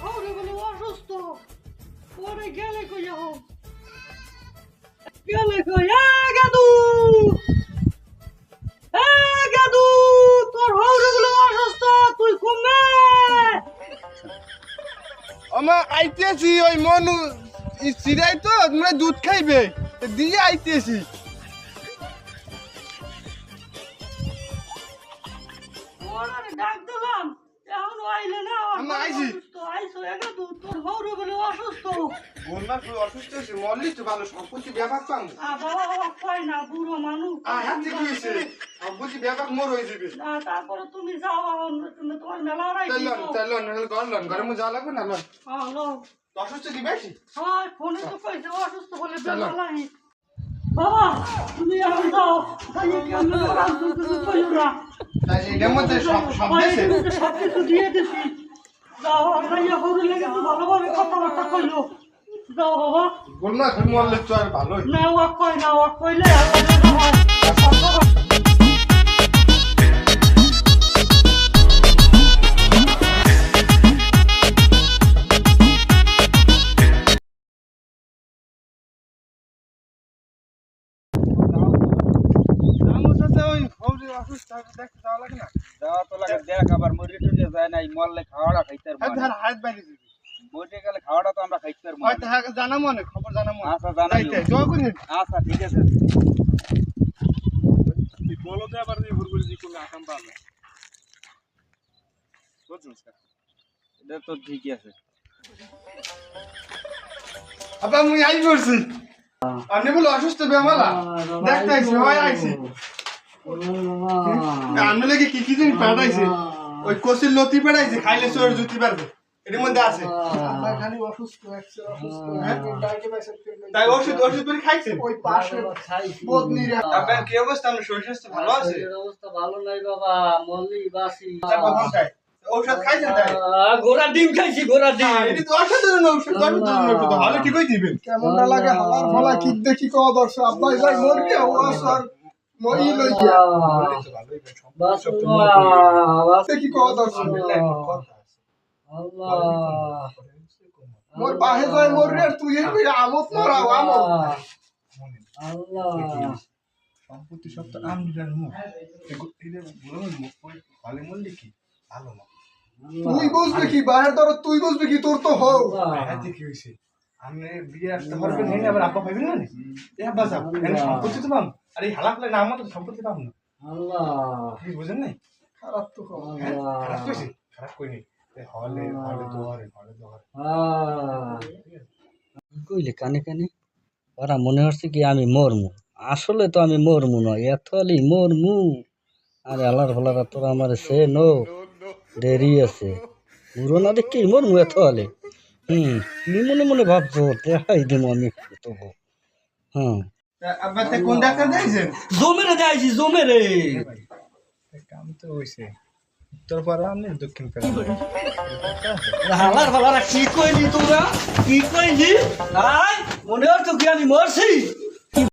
হাওড়ে বলে অসুস্থ পরে গেলে কই যাও গেলে কই গাদু গাদু তোর হাওড়ে বলে অসুস্থ তুই কমে আমা আইতেছি ওই মনু সিরাই তো মানে দুধ খাইবে দিয়ে আইতেছি ওরে ডাক দিলাম এখন আইলে না আমা আইছি আইছো গাদু তোর হাওড়ে বলে অসুস্থ বলনা তুই অসুস্থ হয়েছে মরলি তো ভালো সম্পত্তি ব্যাপার পাম বাবা কয় না বুড়ো মানুষ হাত থেকে হয়েছে সম্পত্তি ব্যাপার মোর হয়ে যাবে না তারপরে তুমি যাও তুমি তোমার মেলা তেলন করলন ঘরে মু যা লাগবে না লন হ্যালো অসুস্থ কি বেশি হ্যাঁ ফোনে তো কইছে অসুস্থ বলে বেলাই বাবা তুমি এখন যাও তাই কি আমি ওরাল কিছু কইও না তাই এর মধ্যে সব দেশে সব কিছু দিয়ে দিছি যাও তাই হরু লাগে তো ভালোভাবে কথাবার্তা কইলো যাও বাবা বলনা তুমি মরলে তো আর ভালোই না ও কই না ও কইলে যাওয়া তো লাগে দেখ আবার মরে টুরে যায় নাই মরলে খাওয়াটা খাইতে মরে গেলে খাওয়াটা তো আমরা খাইতে পারবো জানা মনে খবর জানা মনে আচ্ছা জানাই আচ্ছা ঠিক আছে বলো যে আবার ঘুরঘুরি জি কোন আকাম পাবে বুঝছিস এটা তো ঠিকই আছে আবা মুই আই করছি আপনি বলে অসুস্থ বেমালা দেখতে আইছি হয় আইছি আমি লাগে কি জানি পাঠাইছে ওই কোসির লতি পাঠাইছে খাইলে সর জুতি পারবে এর মধ্যে আছে খালি অসুস্থ তাই ওষুধ করে খাইছেন ওই পাশে বদনিরা আপনার কি অবস্থা আপনার শরীর স্বাস্থ্য ভালো আছে অবস্থা ভালো নাই বাবা মল্লি বাসি কখন খাই ঔষধ খাইছেন তাই ঘোড়া ডিম খাইছি ঘোড়া ডিম এটি তো অসাধারণ ঔষধ অসাধারণ ভালো ঠিকই দিবেন কেমন না লাগে হালার ফলা কি দেখি কো দর্শক আব্বাই যাই মরকে ও আসর মরি লইয়া বাস দেখি কো দর্শক আল্লাহ মোর বাহে যাই মর রে তুই এই আমত মরাও আমত আল্লাহ সম্পত্তি সব তো আমরার মুখ এগুলো বলো মুখ ভালো মূল্য কি ভালো না তুই বুঝবি কি বাহের দর তুই বুঝবি কি তোর তো হও এতে কি হইছে আপনি বিয়ে আসতে পারবেন না আবার আপা পাইবেন না এ আব্বা সাহেব এখানে সম্পত্তি তো পাম আর এই হালাক লাগে না আমার তো সম্পত্তি পাম না আল্লাহ কি বুঝেন নাই খারাপ তো হও খারাপ কইছে খারাপ কইনি হলে দোয়ারে কইলে কানে কানে ওরা মনে হচ্ছে কি আমি মরমু আসলে তো আমি মরমু নয় এত আলি মরমু আরে আলার ভালারা তোরা আমার সে নো দেরি আছে বুড়ো না দেখি মরমু এত আলে তুমি মনে মনে ভাবছো দেখাই দেবো আমি তবু আব্বা তে কোন ডাক্তার দেখাইছেন জমেরে যাইছি জমেরে কাম তো হইছে উত্তর পাড়া আমি দক্ষিণ পাড়া হালার ভালারা কি কইলি তোমরা কি কইলি মনে হচ্ছে কি আমি মরছি